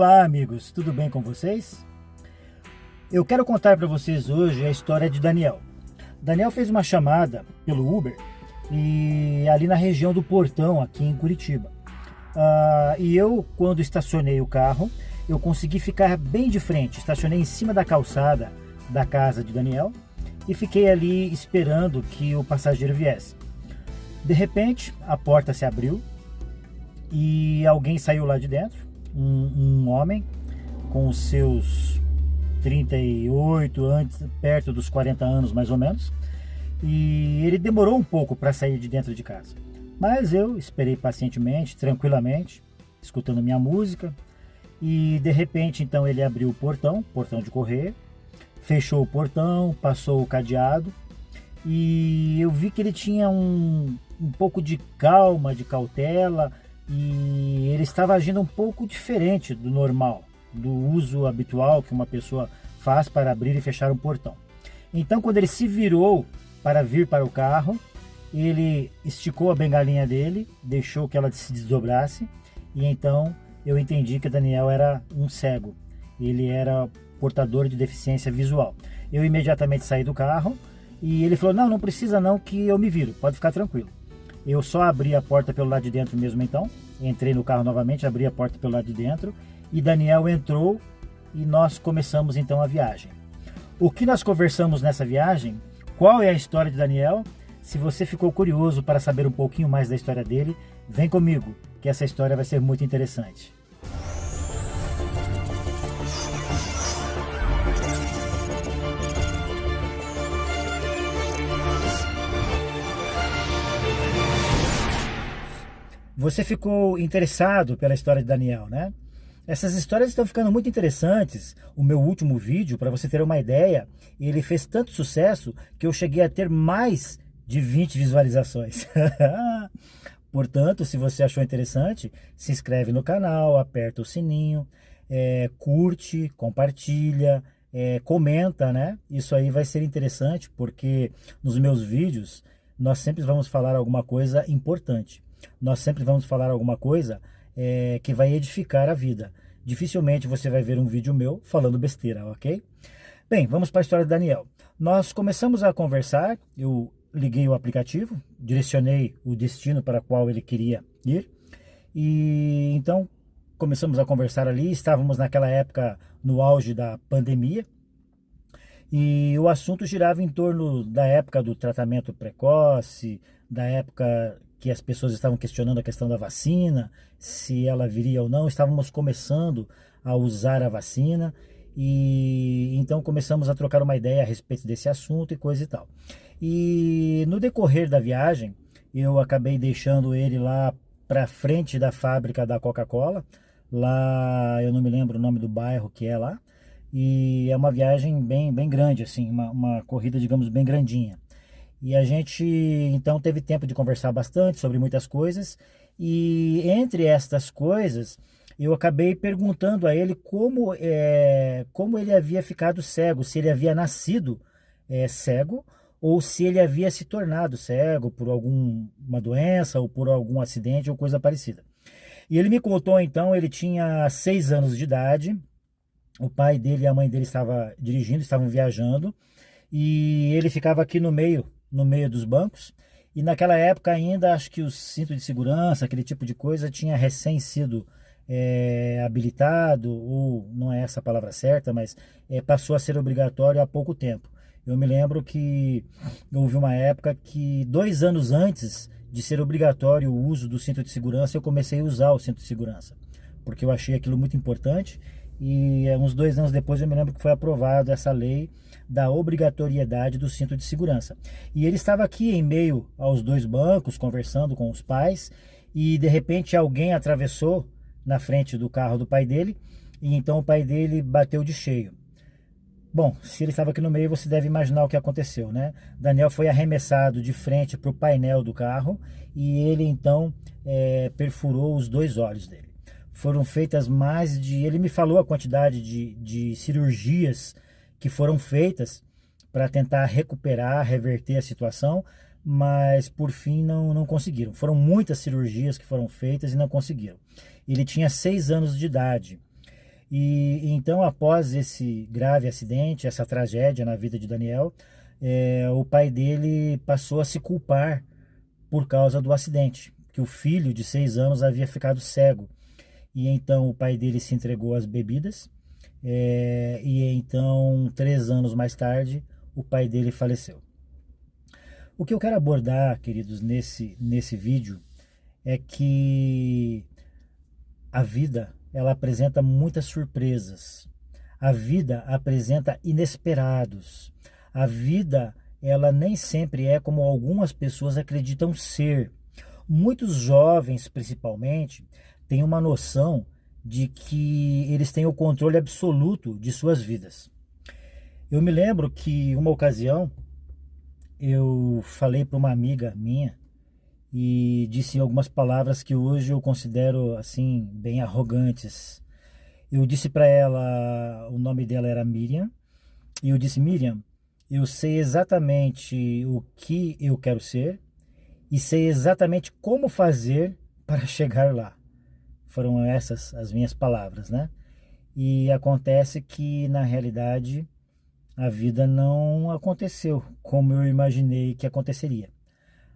Olá, amigos, tudo bem com vocês? Eu quero contar para vocês hoje a história de Daniel. Daniel fez uma chamada pelo Uber e ali na região do Portão, aqui em Curitiba. E eu, quando estacionei o carro, eu consegui ficar bem de frente. Estacionei em cima da calçada da casa de Daniel e fiquei ali esperando que o passageiro viesse. De repente, a porta se abriu e alguém saiu lá de dentro. Um homem com os seus 38, perto dos 40 anos mais ou menos, e ele demorou um pouco para sair de dentro de casa, mas eu esperei pacientemente, tranquilamente, escutando minha música, e de repente então ele abriu o portão de correr, fechou o portão, passou o cadeado, e eu vi que ele tinha um pouco de calma, de cautela, e ele estava agindo um pouco diferente do normal, do uso habitual que uma pessoa faz para abrir e fechar um portão. Então, quando ele se virou para vir para o carro, ele esticou a bengalinha dele, deixou que ela se desdobrasse, e então eu entendi que Daniel era um cego, ele era portador de deficiência visual. Eu imediatamente saí do carro e ele falou: não precisa não, que eu me viro, pode ficar tranquilo. Eu só abri a porta pelo lado de dentro mesmo então, entrei no carro novamente, abri a porta pelo lado de dentro e Daniel entrou e nós começamos então a viagem. O que nós conversamos nessa viagem, qual é a história de Daniel? Se você ficou curioso para saber um pouquinho mais da história dele, vem comigo, que essa história vai ser muito interessante. Você ficou interessado pela história de Daniel, né? Essas histórias estão ficando muito interessantes. O meu último vídeo, para você ter uma ideia, ele fez tanto sucesso que eu cheguei a ter mais de 20 visualizações. Portanto, se você achou interessante, se inscreve no canal, aperta o sininho, curte, compartilha, comenta, né? Isso aí vai ser interessante porque nos meus vídeos nós sempre vamos falar alguma coisa importante. Nós sempre vamos falar alguma coisa que vai edificar a vida. Dificilmente você vai ver um vídeo meu falando besteira, ok? Bem, vamos para a história de Daniel. Nós começamos a conversar, eu liguei o aplicativo, direcionei o destino para o qual ele queria ir, e então começamos a conversar ali. Estávamos naquela época no auge da pandemia, e o assunto girava em torno da época do tratamento precoce, da época que as pessoas estavam questionando a questão da vacina, se ela viria ou não. Estávamos começando a usar a vacina e então começamos a trocar uma ideia a respeito desse assunto e coisa e tal. E no decorrer da viagem, eu acabei deixando ele lá para frente da fábrica da Coca-Cola, lá eu não me lembro o nome do bairro que é lá, e é uma viagem bem grande, assim, uma corrida, digamos, bem grandinha. E a gente então teve tempo de conversar bastante sobre muitas coisas, e entre estas coisas eu acabei perguntando a ele como ele havia ficado cego, se ele havia nascido cego ou se ele havia se tornado cego por alguma doença ou por algum acidente ou coisa parecida. E ele me contou então, ele tinha 6 anos de idade, o pai dele e a mãe dele estavam dirigindo, estavam viajando, e ele ficava aqui no meio dos bancos, e naquela época ainda acho que o cinto de segurança, aquele tipo de coisa, tinha recém sido habilitado, ou não é essa a palavra certa, mas passou a ser obrigatório há pouco tempo. Eu me lembro que houve uma época que 2 anos antes de ser obrigatório o uso do cinto de segurança, eu comecei a usar o cinto de segurança, porque eu achei aquilo muito importante. E uns 2 anos depois eu me lembro que foi aprovada essa lei da obrigatoriedade do cinto de segurança. E ele estava aqui em meio aos 2 bancos, conversando com os pais, e de repente alguém atravessou na frente do carro do pai dele, e então o pai dele bateu de cheio. Bom, se ele estava aqui no meio, você deve imaginar o que aconteceu, né? Daniel foi arremessado de frente para o painel do carro, e ele então perfurou os 2 olhos dele. Foram feitas mais de... Ele me falou a quantidade de cirurgias que foram feitas para tentar recuperar, reverter a situação, mas por fim não conseguiram. Foram muitas cirurgias que foram feitas e não conseguiram. Ele tinha 6 anos de idade. E então, após esse grave acidente, essa tragédia na vida de Daniel, o pai dele passou a se culpar por causa do acidente, que o filho de 6 anos havia ficado cego. E então o pai dele se entregou às bebidas, e então, 3 anos mais tarde, o pai dele faleceu. O que eu quero abordar, queridos, nesse vídeo é que a vida, ela apresenta muitas surpresas. A vida apresenta inesperados. A vida, ela nem sempre é como algumas pessoas acreditam ser. Muitos jovens, principalmente, têm uma noção de que eles têm o controle absoluto de suas vidas. Eu me lembro que uma ocasião eu falei para uma amiga minha e disse algumas palavras que hoje eu considero assim bem arrogantes. Eu disse para ela, o nome dela era Miriam, e eu disse: Miriam, eu sei exatamente o que eu quero ser e sei exatamente como fazer para chegar lá. Foram essas as minhas palavras, né? E acontece que na realidade a vida não aconteceu como eu imaginei que aconteceria.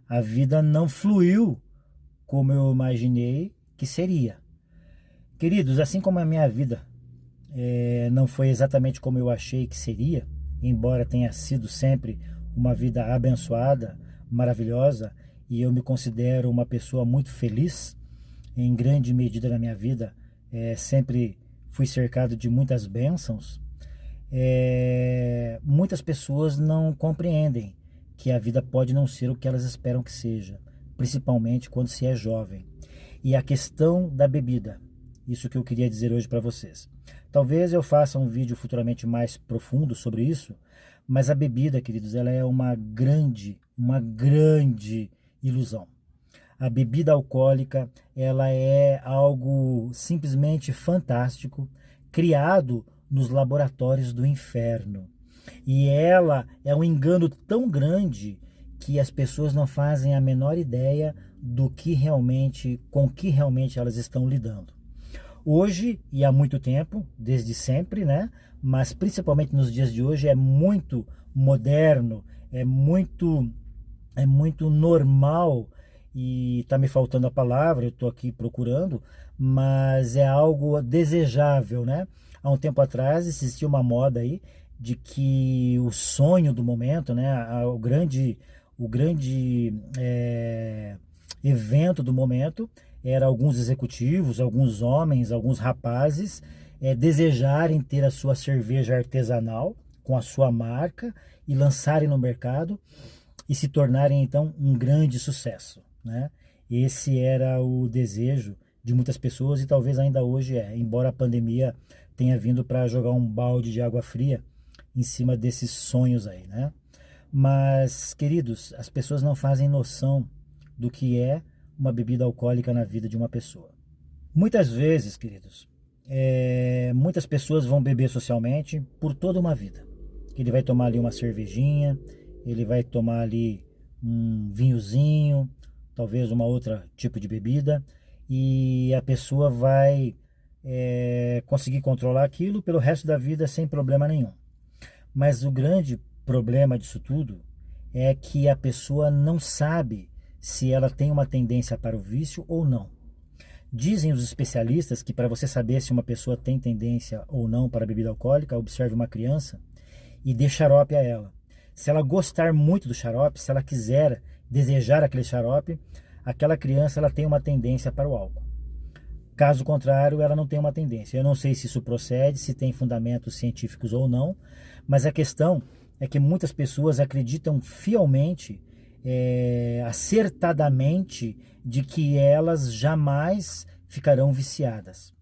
A vida não fluiu como eu imaginei que seria. Queridos, assim como a minha vida não foi exatamente como eu achei que seria, embora tenha sido sempre uma vida abençoada, maravilhosa, e eu me considero uma pessoa muito feliz, em grande medida na minha vida, sempre fui cercado de muitas bênçãos. Muitas pessoas não compreendem que a vida pode não ser o que elas esperam que seja, principalmente quando se é jovem. E a questão da bebida, isso que eu queria dizer hoje para vocês. Talvez eu faça um vídeo futuramente mais profundo sobre isso, mas a bebida, queridos, ela é uma grande ilusão. A bebida alcoólica, ela é algo simplesmente fantástico, criado nos laboratórios do inferno. E ela é um engano tão grande que as pessoas não fazem a menor ideia do que realmente, com que realmente elas estão lidando. Hoje, e há muito tempo, desde sempre, né? Mas principalmente nos dias de hoje, é muito moderno, é muito normal, e está me faltando a palavra, eu estou aqui procurando, mas é algo desejável, né? Há um tempo atrás existia uma moda aí de que o sonho do momento, né? O grande evento do momento era alguns executivos, alguns homens, alguns rapazes desejarem ter a sua cerveja artesanal com a sua marca e lançarem no mercado e se tornarem então um grande sucesso, né? Esse era o desejo de muitas pessoas e talvez ainda hoje embora a pandemia tenha vindo para jogar um balde de água fria em cima desses sonhos aí, né? Mas, queridos, as pessoas não fazem noção do que é uma bebida alcoólica na vida de uma pessoa. Muitas vezes, queridos, muitas pessoas vão beber socialmente por toda uma vida. Ele vai tomar ali uma cervejinha, ele vai tomar ali um vinhozinho, talvez uma outra tipo de bebida, e a pessoa vai conseguir controlar aquilo pelo resto da vida sem problema nenhum. Mas o grande problema disso tudo é que a pessoa não sabe se ela tem uma tendência para o vício ou não. Dizem os especialistas que para você saber se uma pessoa tem tendência ou não para a bebida alcoólica, observe uma criança e dê xarope a ela. Se ela gostar muito do xarope, se ela quiser desejar aquele xarope, aquela criança ela tem uma tendência para o álcool. Caso contrário, ela não tem uma tendência. Eu não sei se isso procede, se tem fundamentos científicos ou não, mas a questão é que muitas pessoas acreditam fielmente, acertadamente, de que elas jamais ficarão viciadas.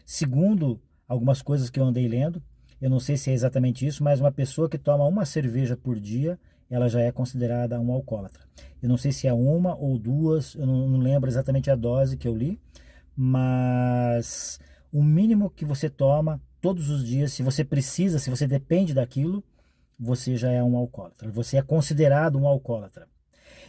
Segundo algumas coisas que eu andei lendo, eu não sei se é exatamente isso, mas uma pessoa que toma uma cerveja por dia, ela já é considerada um alcoólatra. Eu não sei se é uma ou duas, eu não lembro exatamente a dose que eu li, mas o mínimo que você toma todos os dias, se você precisa, se você depende daquilo, você já é um alcoólatra. Você é considerado um alcoólatra.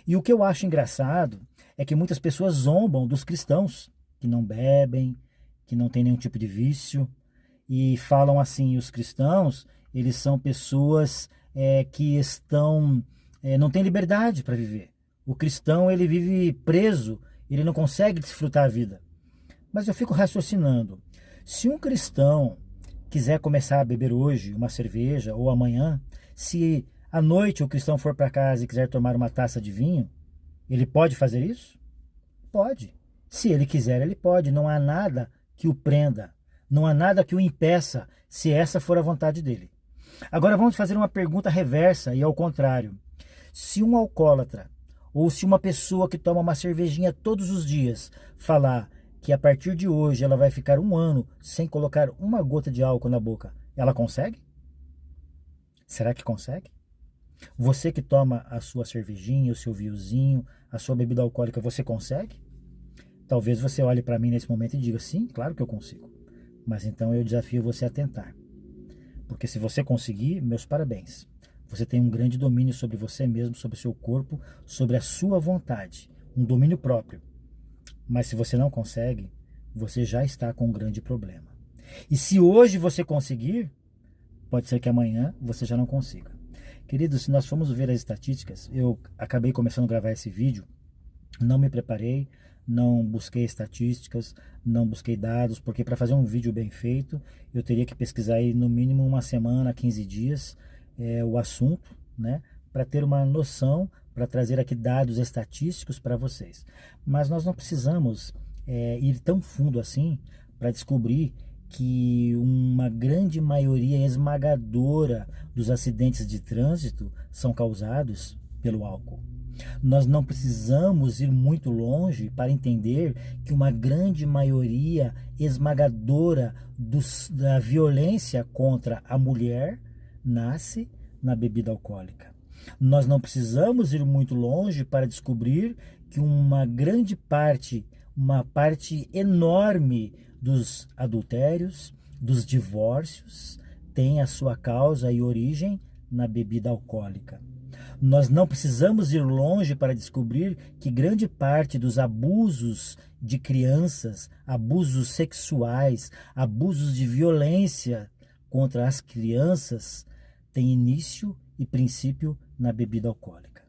E o que eu acho engraçado é que muitas pessoas zombam dos cristãos que não bebem, que não tem nenhum tipo de vício. e falam assim, os cristãos, eles são pessoas que estão, não têm liberdade para viver. O cristão, ele vive preso, ele não consegue desfrutar a vida. Mas eu fico raciocinando, se um cristão quiser começar a beber hoje uma cerveja ou amanhã, se à noite o cristão for para casa e quiser tomar uma taça de vinho, ele pode fazer isso? Pode. Se ele quiser, ele pode. Não há nada que o prenda. Não há nada que o impeça, se essa for a vontade dele. Agora vamos fazer uma pergunta reversa e ao contrário. Se um alcoólatra ou se uma pessoa que toma uma cervejinha todos os dias falar que a partir de hoje ela vai ficar um ano sem colocar uma gota de álcool na boca, ela consegue? Será que consegue? Você que toma a sua cervejinha, o seu vinhozinho, a sua bebida alcoólica, você consegue? Talvez você olhe para mim nesse momento e diga, sim, claro que eu consigo. Mas então eu desafio você a tentar. Porque se você conseguir, meus parabéns. Você tem um grande domínio sobre você mesmo, sobre o seu corpo, sobre a sua vontade. Um domínio próprio. Mas se você não consegue, você já está com um grande problema. E se hoje você conseguir, pode ser que amanhã você já não consiga. Queridos, se nós formos ver as estatísticas, eu acabei começando a gravar esse vídeo, não me preparei, não busquei estatísticas, não busquei dados, porque para fazer um vídeo bem feito, eu teria que pesquisar aí no mínimo uma semana, 15 dias, o assunto, né, para ter uma noção, para trazer aqui dados estatísticos para vocês. Mas nós não precisamos ir tão fundo assim para descobrir que uma grande maioria esmagadora dos acidentes de trânsito são causados pelo álcool. Nós não precisamos ir muito longe para entender que uma grande maioria esmagadora da violência contra a mulher nasce na bebida alcoólica. Nós não precisamos ir muito longe para descobrir que uma parte enorme dos adultérios, dos divórcios, tem a sua causa e origem na bebida alcoólica. Nós não precisamos ir longe para descobrir que grande parte dos abusos de crianças, abusos sexuais, abusos de violência contra as crianças tem início e princípio na bebida alcoólica.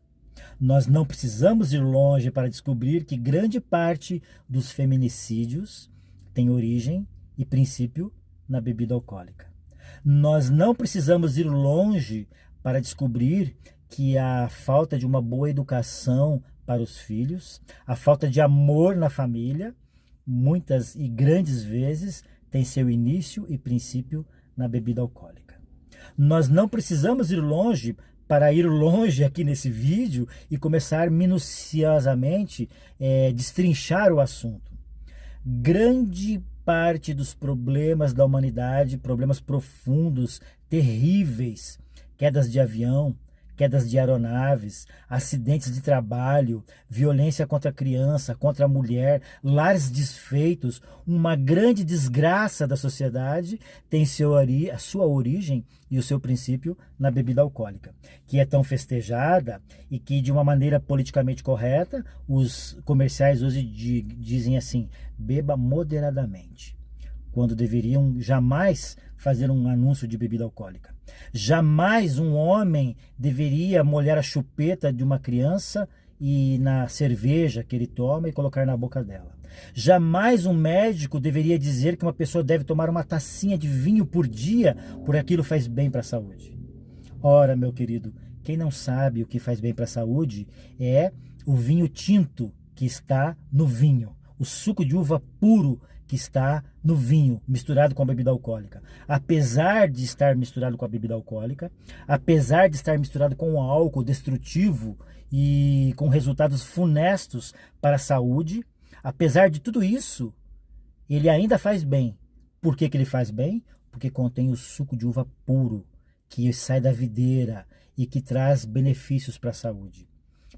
Nós não precisamos ir longe para descobrir que grande parte dos feminicídios tem origem e princípio na bebida alcoólica. Nós não precisamos ir longe para descobrir que a falta de uma boa educação para os filhos, a falta de amor na família, muitas e grandes vezes tem seu início e princípio na bebida alcoólica. Nós não precisamos ir longe para ir longe aqui nesse vídeo e começar minuciosamente destrinchar o assunto. Grande parte dos problemas da humanidade, problemas profundos, terríveis, quedas de avião, quedas de aeronaves, acidentes de trabalho, violência contra a criança, contra a mulher, lares desfeitos, uma grande desgraça da sociedade tem a sua origem e o seu princípio na bebida alcoólica, que é tão festejada e que de uma maneira politicamente correta, os comerciais hoje dizem assim, beba moderadamente, quando deveriam jamais fazer um anúncio de bebida alcoólica. Jamais um homem deveria molhar a chupeta de uma criança e na cerveja que ele toma e colocar na boca dela. Jamais um médico deveria dizer que uma pessoa deve tomar uma tacinha de vinho por dia, porque aquilo faz bem para a saúde. Ora, meu querido, quem não sabe o que faz bem para a saúde é o vinho tinto que está no vinho, o suco de uva puro que está no vinho, misturado com a bebida alcoólica. Apesar de estar misturado com a bebida alcoólica, apesar de estar misturado com o álcool destrutivo e com resultados funestos para a saúde, apesar de tudo isso, ele ainda faz bem. Por que ele faz bem? Porque contém o suco de uva puro, que sai da videira e que traz benefícios para a saúde.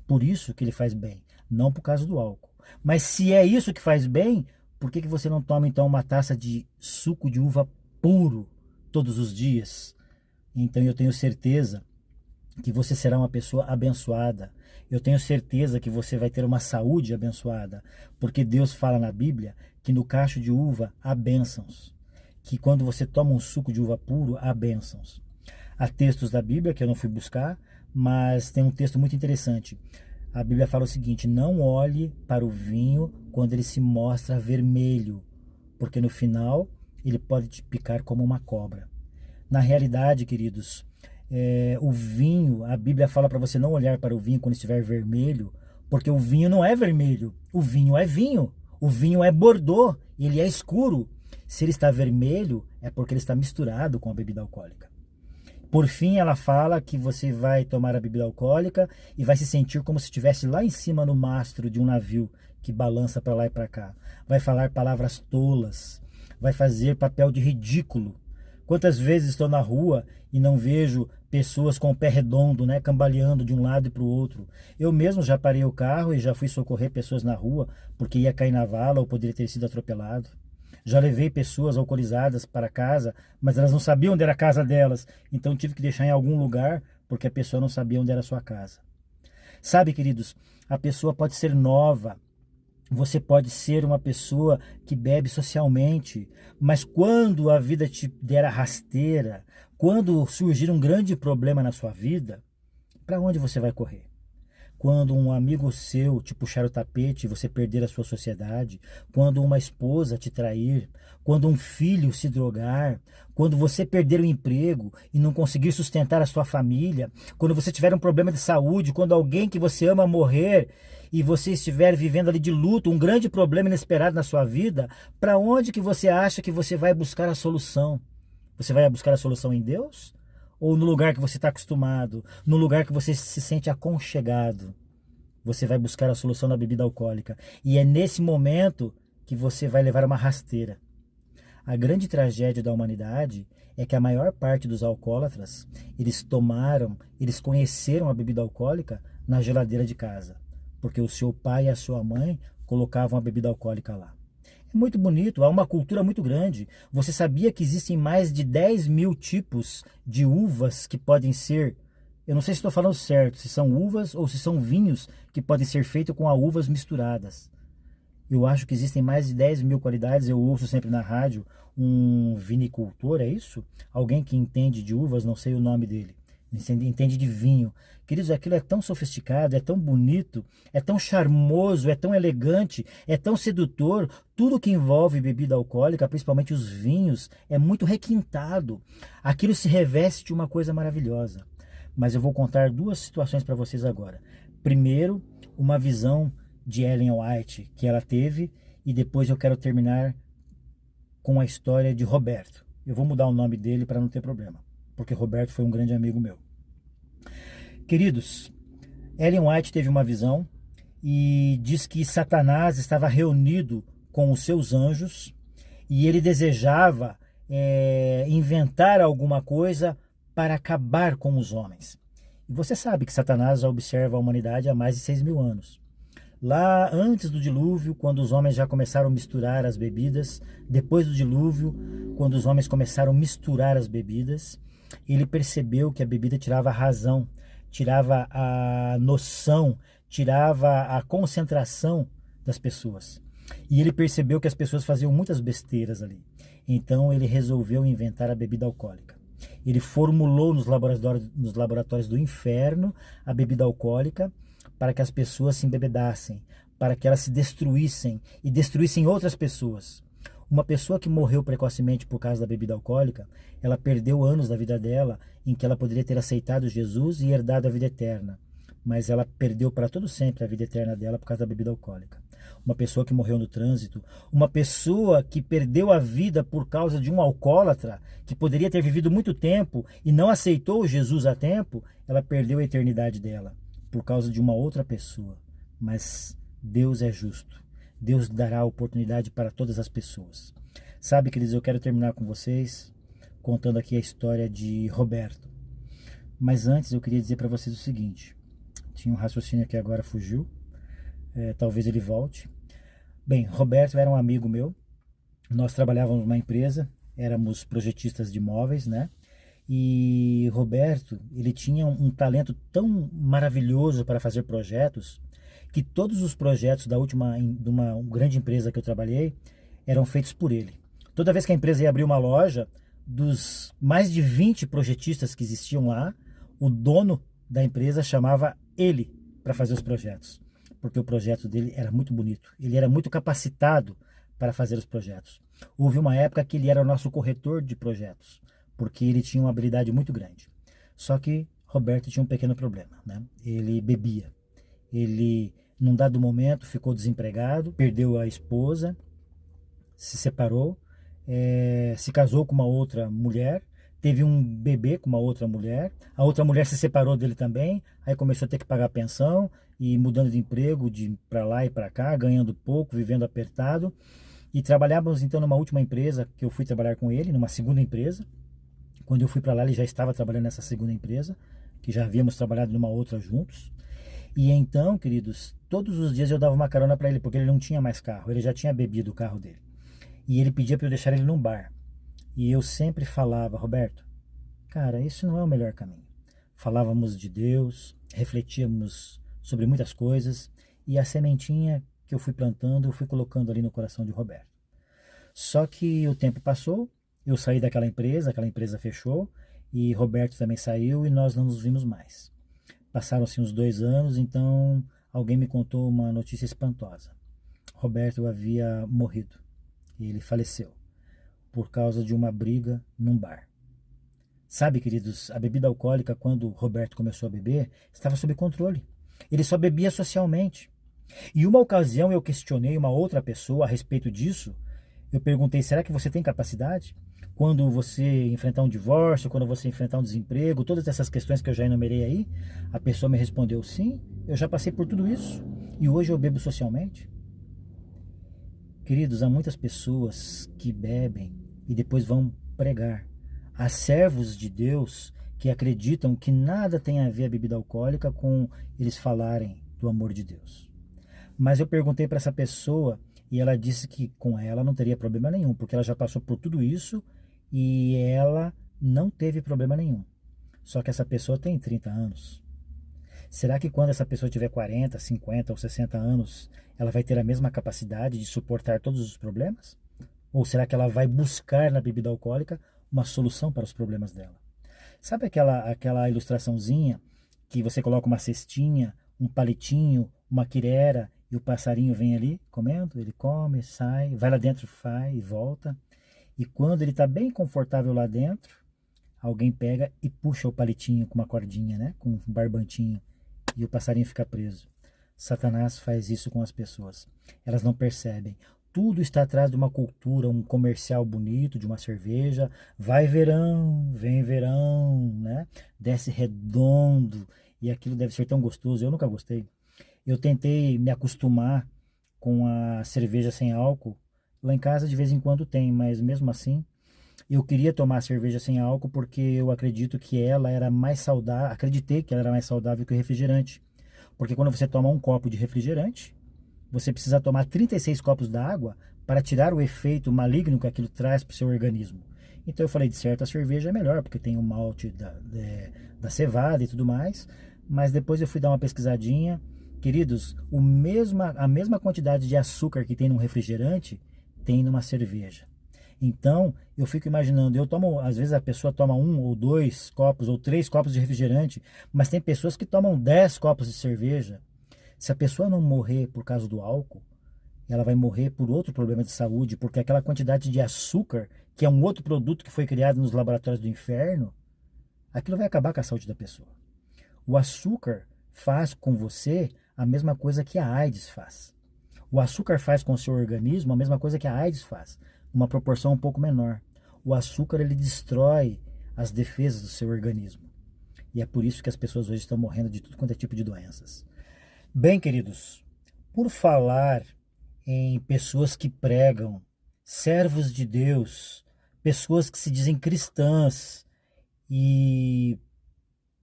Por isso que ele faz bem, não por causa do álcool. Mas se é isso que faz bem, por que você não toma então uma taça de suco de uva puro todos os dias? Então eu tenho certeza que você será uma pessoa abençoada. Eu tenho certeza que você vai ter uma saúde abençoada, porque Deus fala na Bíblia que no cacho de uva há bênçãos, que quando você toma um suco de uva puro, há bênçãos. Há textos da Bíblia que eu não fui buscar, mas tem um texto muito interessante. A Bíblia fala o seguinte: não olhe para o vinho quando ele se mostra vermelho, porque no final ele pode te picar como uma cobra. Na realidade, queridos, o vinho, a Bíblia fala para você não olhar para o vinho quando estiver vermelho, porque o vinho não é vermelho, o vinho é vinho, o vinho é bordô, ele é escuro. Se ele está vermelho, é porque ele está misturado com a bebida alcoólica. Por fim, ela fala que você vai tomar a bebida alcoólica e vai se sentir como se estivesse lá em cima no mastro de um navio que balança para lá e para cá. Vai falar palavras tolas, vai fazer papel de ridículo. Quantas vezes estou na rua e não vejo pessoas com o pé redondo, né, cambaleando de um lado e para o outro. Eu mesmo já parei o carro e já fui socorrer pessoas na rua porque ia cair na vala ou poderia ter sido atropelado. Já levei pessoas alcoolizadas para casa, mas elas não sabiam onde era a casa delas, então tive que deixar em algum lugar porque a pessoa não sabia onde era a sua casa. Sabe, queridos, a pessoa pode ser nova, você pode ser uma pessoa que bebe socialmente, mas quando a vida te der a rasteira, quando surgir um grande problema na sua vida, para onde você vai correr? Quando um amigo seu te puxar o tapete e você perder a sua sociedade, quando uma esposa te trair, quando um filho se drogar, quando você perder o emprego e não conseguir sustentar a sua família, quando você tiver um problema de saúde, quando alguém que você ama morrer e você estiver vivendo ali de luto, um grande problema inesperado na sua vida, para onde que você acha que você vai buscar a solução? Você vai buscar a solução em Deus? Ou no lugar que você está acostumado, no lugar que você se sente aconchegado? Você vai buscar a solução na bebida alcoólica. E é nesse momento que você vai levar uma rasteira. A grande tragédia da humanidade é que a maior parte dos alcoólatras, eles conheceram a bebida alcoólica na geladeira de casa. Porque o seu pai e a sua mãe colocavam a bebida alcoólica lá. É muito bonito, há uma cultura muito grande. Você sabia que existem mais de 10 mil tipos de uvas que podem ser, eu não sei se estou falando certo, se são uvas ou se são vinhos que podem ser feitos com uvas misturadas. Eu acho que existem mais de 10 mil qualidades. Eu ouço sempre na rádio um vinicultor, é isso? Alguém que entende de uvas, não sei o nome dele. Entende de vinho. Queridos, aquilo é tão sofisticado, é tão bonito, é tão charmoso, é tão elegante, é tão sedutor. Tudo que envolve bebida alcoólica, principalmente os vinhos, é muito requintado. Aquilo se reveste de uma coisa maravilhosa. Mas eu vou contar duas situações para vocês agora. Primeiro, uma visão de Ellen White que ela teve, e depois eu quero terminar com a história de Roberto. Eu vou mudar o nome dele para não ter problema, porque Roberto foi um grande amigo meu. Queridos, Ellen White teve uma visão e diz que Satanás estava reunido com os seus anjos e ele desejava inventar alguma coisa para acabar com os homens. E você sabe que Satanás já observa a humanidade há mais de 6 mil anos. Lá antes do dilúvio, quando os homens já começaram a misturar as bebidas, depois do dilúvio, quando os homens começaram a misturar as bebidas, ele percebeu que a bebida tirava a razão, tirava a noção, tirava a concentração das pessoas. E ele percebeu que as pessoas faziam muitas besteiras ali. Então ele resolveu inventar a bebida alcoólica. Ele formulou nos laboratórios do inferno a bebida alcoólica para que as pessoas se embebedassem, para que elas se destruíssem e destruíssem outras pessoas. Uma pessoa que morreu precocemente por causa da bebida alcoólica, ela perdeu anos da vida dela em que ela poderia ter aceitado Jesus e herdado a vida eterna. Mas ela perdeu para todo sempre a vida eterna dela por causa da bebida alcoólica. Uma pessoa que morreu no trânsito, uma pessoa que perdeu a vida por causa de um alcoólatra, que poderia ter vivido muito tempo e não aceitou Jesus a tempo, ela perdeu a eternidade dela por causa de uma outra pessoa. Mas Deus é justo. Deus dará oportunidade para todas as pessoas. Sabe, queridos, eu quero terminar com vocês contando aqui a história de Roberto. Mas antes eu queria dizer para vocês o seguinte. Tinha um raciocínio que agora fugiu. Talvez ele volte. Bem, Roberto era um amigo meu. Nós trabalhávamos numa empresa, éramos projetistas de imóveis, né? E Roberto, ele tinha um talento tão maravilhoso para fazer projetos, que todos os projetos de uma grande empresa que eu trabalhei eram feitos por ele. Toda vez que a empresa ia abrir uma loja, dos mais de 20 projetistas que existiam lá, o dono da empresa chamava ele para fazer os projetos, porque o projeto dele era muito bonito, ele era muito capacitado para fazer os projetos. Houve uma época que ele era o nosso corretor de projetos, porque ele tinha uma habilidade muito grande. Só que Roberto tinha um pequeno problema, né? Ele bebia. Ele, num dado momento, ficou desempregado, perdeu a esposa, se separou, se casou com uma outra mulher, teve um bebê com uma outra mulher, a outra mulher se separou dele também, aí começou a ter que pagar pensão e mudando de emprego de para lá e para cá, ganhando pouco, vivendo apertado. E trabalhávamos então numa última empresa que eu fui trabalhar com ele, numa segunda empresa. Quando eu fui para lá, ele já estava trabalhando nessa segunda empresa, que já havíamos trabalhado numa outra juntos. E então, queridos, todos os dias eu dava uma carona para ele, porque ele não tinha mais carro, ele já tinha bebido o carro dele. E ele pedia para eu deixar ele num bar. E eu sempre falava, Roberto, cara, isso não é o melhor caminho. Falávamos de Deus, refletíamos sobre muitas coisas, e a sementinha que eu fui plantando, eu fui colocando ali no coração de Roberto. Só que o tempo passou, eu saí daquela empresa, aquela empresa fechou, e Roberto também saiu e nós não nos vimos mais. Passaram-se uns 2 anos, então alguém me contou uma notícia espantosa. Roberto havia morrido, e ele faleceu, por causa de uma briga num bar. Sabe, queridos, a bebida alcoólica, quando Roberto começou a beber, estava sob controle. Ele só bebia socialmente. E uma ocasião eu questionei uma outra pessoa a respeito disso. Eu perguntei, será que você tem capacidade? Quando você enfrentar um divórcio, quando você enfrentar um desemprego, todas essas questões que eu já enumerei aí, a pessoa me respondeu, sim, eu já passei por tudo isso. E hoje eu bebo socialmente. Queridos, há muitas pessoas que bebem e depois vão pregar. Há servos de Deus que acreditam que nada tem a ver a bebida alcoólica com eles falarem do amor de Deus. Mas eu perguntei para essa pessoa e ela disse que com ela não teria problema nenhum, porque ela já passou por tudo isso e ela não teve problema nenhum. Só que essa pessoa tem 30 anos. Será que quando essa pessoa tiver 40, 50 ou 60 anos, ela vai ter a mesma capacidade de suportar todos os problemas? Ou será que ela vai buscar na bebida alcoólica uma solução para os problemas dela? Sabe aquela ilustraçãozinha que você coloca uma cestinha, um palitinho, uma quirera e o passarinho vem ali comendo? Ele come, sai, vai lá dentro, faz e volta. E quando ele está bem confortável lá dentro, alguém pega e puxa o palitinho com uma cordinha, né? Com um barbantinho. E o passarinho fica preso. Satanás faz isso com as pessoas. Elas não percebem. Tudo está atrás de uma cultura, um comercial bonito, de uma cerveja. Vai verão, vem verão, né? Desce redondo. E aquilo deve ser tão gostoso. Eu nunca gostei. Eu tentei me acostumar com a cerveja sem álcool. Lá em casa de vez em quando tem, mas mesmo assim eu queria tomar cerveja sem álcool porque eu acredito que ela era mais saudável, acreditei que ela era mais saudável que o refrigerante. Porque quando você toma um copo de refrigerante, você precisa tomar 36 copos d'água para tirar o efeito maligno que aquilo traz para o seu organismo. Então eu falei, de certo, a cerveja é melhor, porque tem o malte da cevada e tudo mais. Mas depois eu fui dar uma pesquisadinha. Queridos, a mesma quantidade de açúcar que tem num refrigerante, tem numa cerveja. Então, eu fico imaginando, às vezes a pessoa toma 1 ou 2 copos ou 3 copos de refrigerante, mas tem pessoas que tomam 10 copos de cerveja. Se a pessoa não morrer por causa do álcool, ela vai morrer por outro problema de saúde, porque aquela quantidade de açúcar, que é um outro produto que foi criado nos laboratórios do inferno, aquilo vai acabar com a saúde da pessoa. O açúcar faz com você a mesma coisa que a AIDS faz. O açúcar faz com o seu organismo a mesma coisa que a AIDS faz, uma proporção um pouco menor. O açúcar, ele destrói as defesas do seu organismo. E é por isso que as pessoas hoje estão morrendo de tudo quanto é tipo de doenças. Bem, queridos, por falar em pessoas que pregam, servos de Deus, pessoas que se dizem cristãs e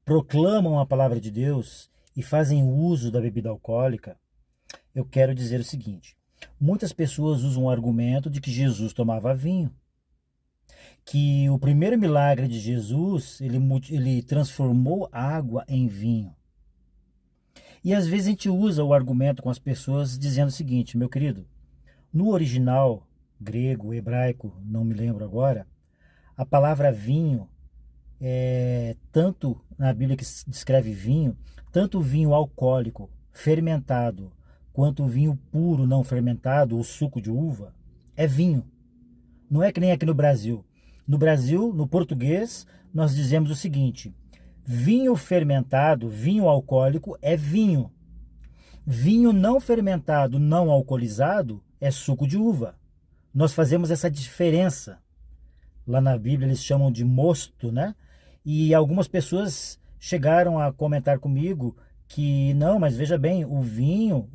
proclamam a palavra de Deus e fazem uso da bebida alcoólica, eu quero dizer o seguinte: muitas pessoas usam o argumento de que Jesus tomava vinho, que o primeiro milagre de Jesus, ele transformou água em vinho. E às vezes a gente usa o argumento com as pessoas dizendo o seguinte, meu querido, no original grego, hebraico, não me lembro agora, a palavra vinho, tanto na Bíblia que se descreve vinho, tanto o vinho alcoólico, fermentado, quanto o vinho puro, não fermentado, o suco de uva, é vinho. Não é que nem aqui no Brasil. No Brasil, no português, nós dizemos o seguinte: vinho fermentado, vinho alcoólico é vinho. Vinho não fermentado, não alcoolizado é suco de uva. Nós fazemos essa diferença. Lá na Bíblia eles chamam de mosto, né? E algumas pessoas chegaram a comentar comigo que não, mas veja bem, o vinho,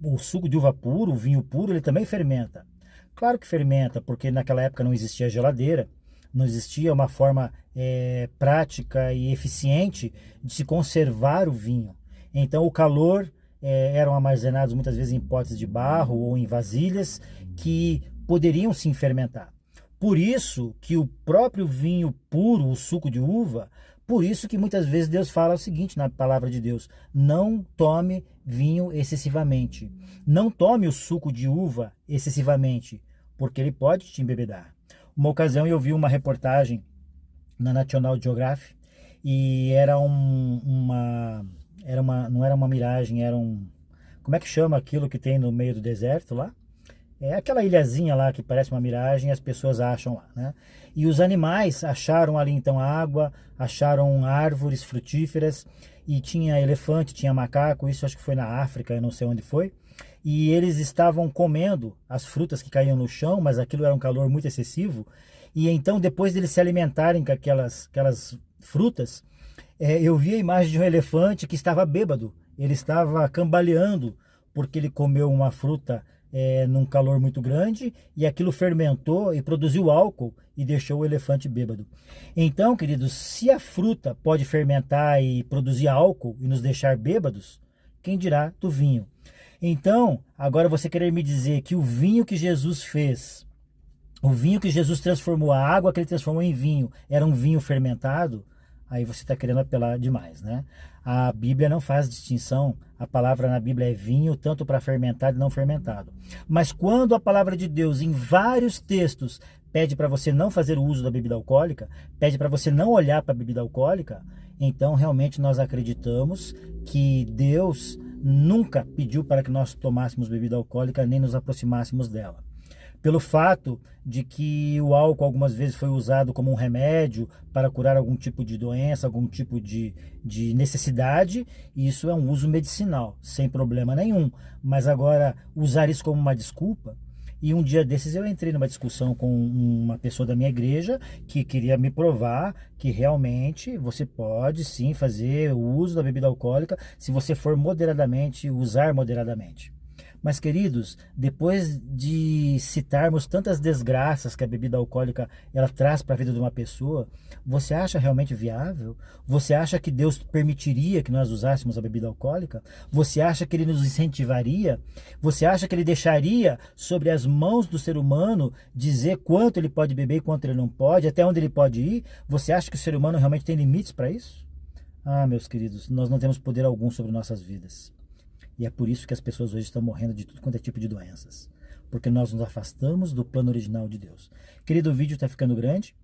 o suco de uva puro, o vinho puro, ele também fermenta. Claro que fermenta, porque naquela época não existia geladeira, não existia uma forma prática e eficiente de se conservar o vinho. Então o calor eram armazenados muitas vezes em potes de barro ou em vasilhas que poderiam sim fermentar. Por isso que o próprio vinho puro, o suco de uva, por isso que muitas vezes Deus fala o seguinte na palavra de Deus: não tome vinho excessivamente, não tome o suco de uva excessivamente, porque ele pode te embebedar. Uma ocasião eu vi uma reportagem na National Geographic e não era uma miragem, como é que chama aquilo que tem no meio do deserto lá? É aquela ilhazinha lá que parece uma miragem e as pessoas acham lá, né? E os animais acharam ali então água, acharam árvores frutíferas e tinha elefante, tinha macaco, isso acho que foi na África, eu não sei onde foi. E eles estavam comendo as frutas que caíam no chão, mas aquilo era um calor muito excessivo. E então depois deles se alimentarem com aquelas frutas, eu vi a imagem de um elefante que estava bêbado. Ele estava cambaleando porque ele comeu uma fruta num calor muito grande e aquilo fermentou e produziu álcool e deixou o elefante bêbado. Então, queridos, se a fruta pode fermentar e produzir álcool e nos deixar bêbados, quem dirá do vinho? Então, agora você querer me dizer que o vinho que Jesus fez, o vinho que Jesus transformou, a água que ele transformou em vinho, era um vinho fermentado, aí você está querendo apelar demais, né? A Bíblia não faz distinção, a palavra na Bíblia é vinho, tanto para fermentado e não fermentado. Mas quando a palavra de Deus, em vários textos, pede para você não fazer o uso da bebida alcoólica, pede para você não olhar para a bebida alcoólica, então realmente nós acreditamos que Deus nunca pediu para que nós tomássemos bebida alcoólica nem nos aproximássemos dela. Pelo fato de que o álcool algumas vezes foi usado como um remédio para curar algum tipo de doença, algum tipo de necessidade, e isso é um uso medicinal, sem problema nenhum. Mas agora, usar isso como uma desculpa, e um dia desses eu entrei numa discussão com uma pessoa da minha igreja que queria me provar que realmente você pode sim fazer o uso da bebida alcoólica se você for moderadamente, usar moderadamente. Mas, queridos, depois de citarmos tantas desgraças que a bebida alcoólica ela traz para a vida de uma pessoa, você acha realmente viável? Você acha que Deus permitiria que nós usássemos a bebida alcoólica? Você acha que Ele nos incentivaria? Você acha que Ele deixaria sobre as mãos do ser humano dizer quanto ele pode beber e quanto ele não pode, até onde ele pode ir? Você acha que o ser humano realmente tem limites para isso? Ah, meus queridos, nós não temos poder algum sobre nossas vidas. E é por isso que as pessoas hoje estão morrendo de tudo quanto é tipo de doenças. Porque nós nos afastamos do plano original de Deus. Querido, o vídeo está ficando grande,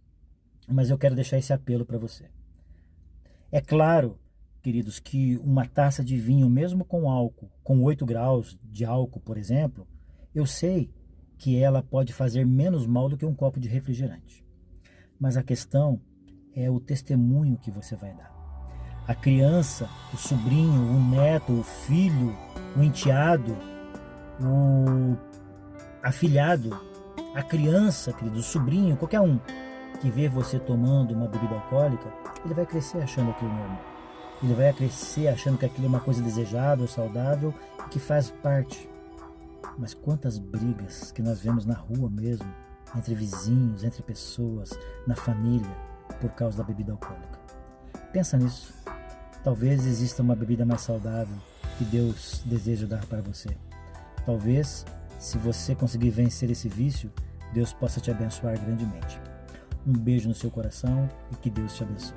mas eu quero deixar esse apelo para você. É claro, queridos, que uma taça de vinho, mesmo com álcool, com 8 graus de álcool, por exemplo, eu sei que ela pode fazer menos mal do que um copo de refrigerante. Mas a questão é o testemunho que você vai dar. A criança, o sobrinho, o neto, o filho, o enteado, o afilhado, a criança, querido, o sobrinho, qualquer um que vê você tomando uma bebida alcoólica, ele vai crescer achando aquilo normal. Ele vai crescer achando que aquilo é uma coisa desejável, saudável e que faz parte. Mas quantas brigas que nós vemos na rua mesmo, entre vizinhos, entre pessoas, na família, por causa da bebida alcoólica. Pensa nisso. Talvez exista uma bebida mais saudável que Deus deseja dar para você. Talvez, se você conseguir vencer esse vício, Deus possa te abençoar grandemente. Um beijo no seu coração e que Deus te abençoe.